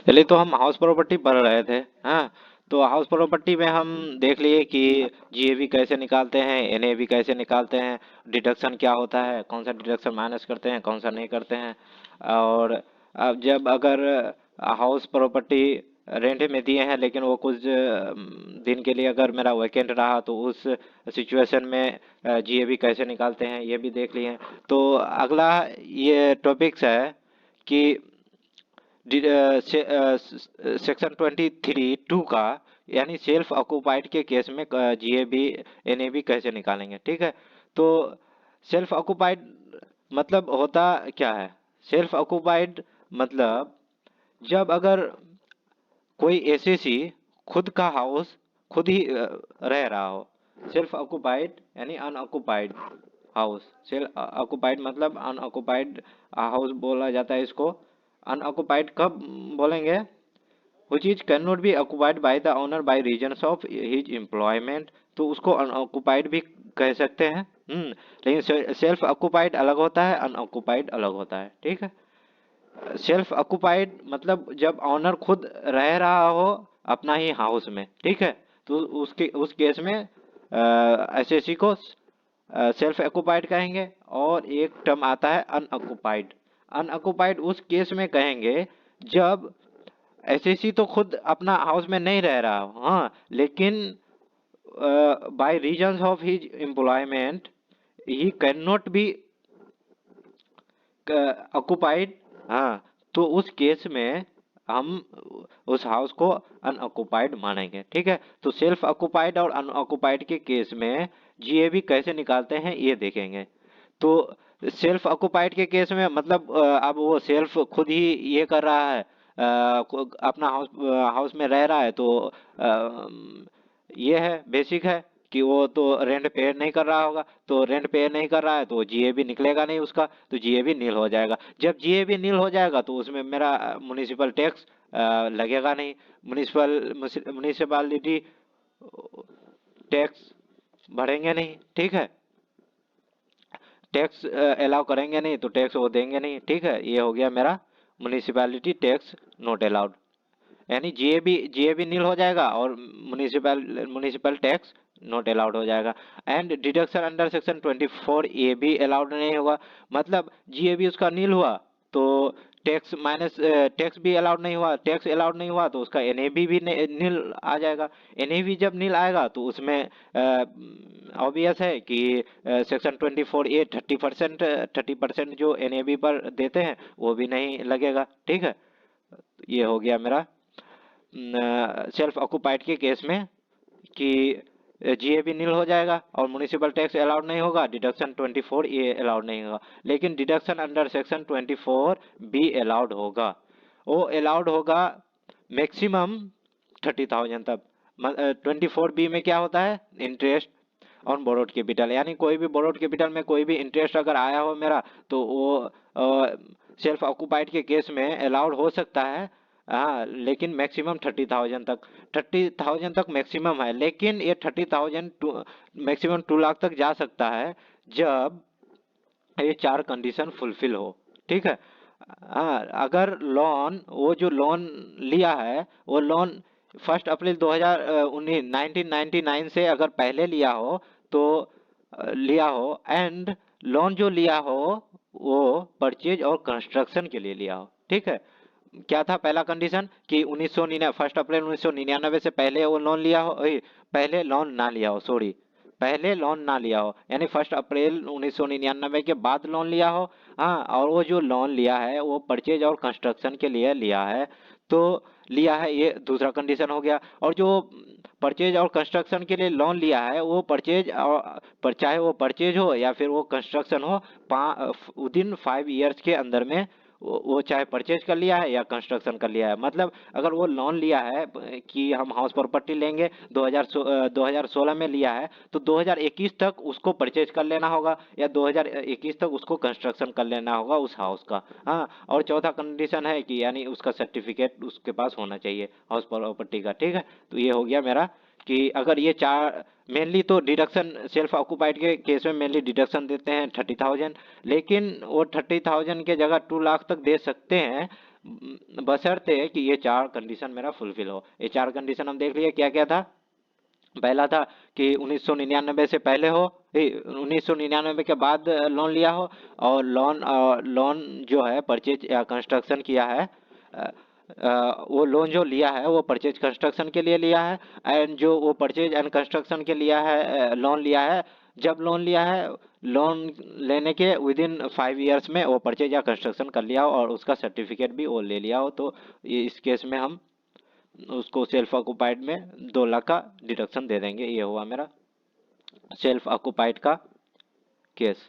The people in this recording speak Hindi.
चलिए, तो हम हाउस प्रॉपर्टी पढ़ रहे थे। हाँ, तो हाउस प्रॉपर्टी में हम देख लिए कि जीएबी कैसे निकालते हैं, एनएबी कैसे निकालते हैं, डिडक्शन क्या होता है, कौन सा डिडक्शन माइनस करते हैं, कौन सा नहीं करते हैं। और अब जब अगर हाउस प्रॉपर्टी रेंट में दिए हैं लेकिन वो कुछ दिन के लिए अगर मेरा वैकेंट रहा तो उस सिचुएशन में जीएबी कैसे निकालते हैं ये भी देख लिए हैं। तो अगला ये टॉपिक्स है कि सेक्शन 23(2) का, यानी सेल्फ ऑक्युपाइड के केस में जीएबी एनएबी कैसे निकालेंगे। ठीक है, तो सेल्फ ऑक्युपाइड मतलब होता क्या है। सेल्फ ऑक्युपाइड मतलब जब अगर कोई एसएसी खुद का हाउस खुद ही रह रहा हो। सेल्फ ऑक्युपाइड यानी अनऑक्युपाइड हाउस। सेल्फ ऑक्युपाइड मतलब अनऑक्युपाइड हाउस बोला जाता है इसको। अनऑक्युपाइड कब बोलेंगे? which is cannot be occupied by the owner by reasons of his employment। तो उसको अनऑक्युपाइड भी कह सकते हैं। लेकिन सेल्फ ऑक्युपाइड अलग होता है, अनऑक्युपाइड अलग होता है। ठीक है, सेल्फ ऑक्युपाइड मतलब जब ऑनर खुद रह रहा हो अपना ही हाउस में। ठीक है, तो उसके उस केस में एसएसी को सेल्फ ऑक्युपाइड कहेंगे। और एक टर्म आता है अनऑक्युपाइड। अनऑक्युपाइड उस केस में कहेंगे जब एसएसी तो खुद अपना हाउस में नहीं रह रहा हो, हाँ, लेकिन by reasons of his employment he can not be occupied. हाँ, तो उस केस में हम उस हाउस को अनऑक्युपाइड मानेंगे। ठीक है, तो सेल्फ ऑक्युपाइड और अनऑक्युपाइड के केस में जीएबी कैसे निकालते हैं ये देखेंगे। तो सेल्फ ऑक्युपाइड के केस में मतलब अब वो सेल्फ खुद ही ये कर रहा है, अपना हाउस हाउस में रह रहा है, तो ये है बेसिक है कि वो तो रेंट पे नहीं कर रहा होगा। तो रेंट पे नहीं कर रहा है तो जीएबी निकलेगा नहीं उसका, तो जीएबी नील हो जाएगा। जब जीएबी नील हो जाएगा तो उसमें मेरा म्युनिसिपल टैक्स लगेगा नहीं। म्युनिसिपालिटी टैक्स भरेंगे नहीं। ठीक है, टैक्स अलाउ करेंगे नहीं तो टैक्स वो देंगे नहीं। ठीक है, ये हो गया मेरा म्युनिसिपैलिटी टैक्स नॉट अलाउड। यानी जीएबी नील हो जाएगा और municipal municipal tax not allowed हो जाएगा। एंड डिडक्शन अंडर सेक्शन 24 ए भी अलाउड नहीं होगा। मतलब जीएबी उसका नील हुआ तो टैक्स माइनस टैक्स भी अलाउड नहीं हुआ। टैक्स अलाउड नहीं हुआ तो उसका एनएबी भी नील आ जाएगा। एनएबी जब नील आएगा तो उसमें ऑब्वियस है कि सेक्शन 24 ए 30% जो एनएबी पर देते हैं वो भी नहीं लगेगा। ठीक है, ये हो गया मेरा सेल्फ ऑक्युपाइड के केस में कि जीएबी नील हो जाएगा और म्युनिसिपल टैक्स अलाउड नहीं होगा, डिडक्शन 24 ए अलाउड नहीं होगा। लेकिन deduction under section 24 be allowed होगा। वो अलाउड होगा मैक्सिमम 30,000 तक। 24 बी में क्या होता है? इंटरेस्ट ऑन बोरोड कैपिटल, यानी कोई भी बोरोड कैपिटल में कोई भी इंटरेस्ट अगर आया हो मेरा तो वो सेल्फ ऑक्युपाइड के केस में अलाउड हो सकता है। हाँ, लेकिन मैक्सिमम 30,000 तक। 30,000 तक मैक्सिमम है, लेकिन ये 30,000 मैक्सिमम 2 लाख तक जा सकता है जब ये चार कंडीशन फुलफिल हो। ठीक है, हाँ, अगर लोन वो जो लोन लिया है वो लोन 1 अप्रैल 2019 1999 से अगर पहले लिया हो तो लिया हो। एंड लोन जो लिया हो वो परचेज और कंस्ट्रक्शन के लिए लिया हो। ठीक है, क्या था पहला कंडीशन कि 1999 1 अप्रैल 1999 से पहले वो लोन लिया हो, पहले लोन ना लिया हो, सॉरी, पहले लोन ना लिया हो, यानी 1 अप्रैल 1999 के बाद लोन लिया हो। हाँ, और वो जो लोन लिया है वो परचेज और कंस्ट्रक्शन के लिए लिया है, तो लिया है, ये दूसरा कंडीशन हो गया। और जो परचेज और कंस्ट्रक्शन के लिए लोन लिया है वो परचेज और पर चाहे वो परचेज हो या फिर वो कंस्ट्रक्शन हो, विदिन 5 इयर्स के अंदर में वो चाहे परचेज कर लिया है या कंस्ट्रक्शन कर लिया है। मतलब अगर वो लोन लिया है कि हम हाउस प्रॉपर्टी लेंगे 2016 में लिया है तो 2021 तक उसको परचेज कर लेना होगा या 2021 तक उसको कंस्ट्रक्शन कर लेना होगा उस हाउस का। हाँ, और चौथा कंडीशन है कि यानी उसका सर्टिफिकेट उसके पास होना चाहिए हाउस प्रॉपर्टी का। ठीक है, तो ये हो गया मेरा कि अगर ये चार मेनली तो डिडक्शन सेल्फ ऑक्युपाइड के केस में मेनली डिडक्शन देते हैं 30,000, लेकिन वो 30,000 के जगह 2 लाख तक दे सकते हैं बशर्ते कि ये 4 कंडीशन मेरा फुलफिल हो। ये 4 कंडीशन हम देख लिए क्या क्या था। पहला था कि 1999 से पहले हो, 1999 के बाद लोन लिया हो, और लोन जो है परचेज या कंस्ट्रक्शन किया है, वो लोन जो लिया है वो परचेज कंस्ट्रक्शन के लिए लिया है। एंड जो वो परचेज एंड कंस्ट्रक्शन के लिया है, लोन लिया है, जब लोन लिया है, लोन लेने के विद इन 5 ईयर्स में वो परचेज या कंस्ट्रक्शन कर लिया हो और उसका सर्टिफिकेट भी वो ले लिया हो, तो इस केस में हम उसको सेल्फ ऑक्युपाइड में 2 लाख का डिडक्शन दे देंगे। ये हुआ मेरा सेल्फ ऑक्युपाइड का केस।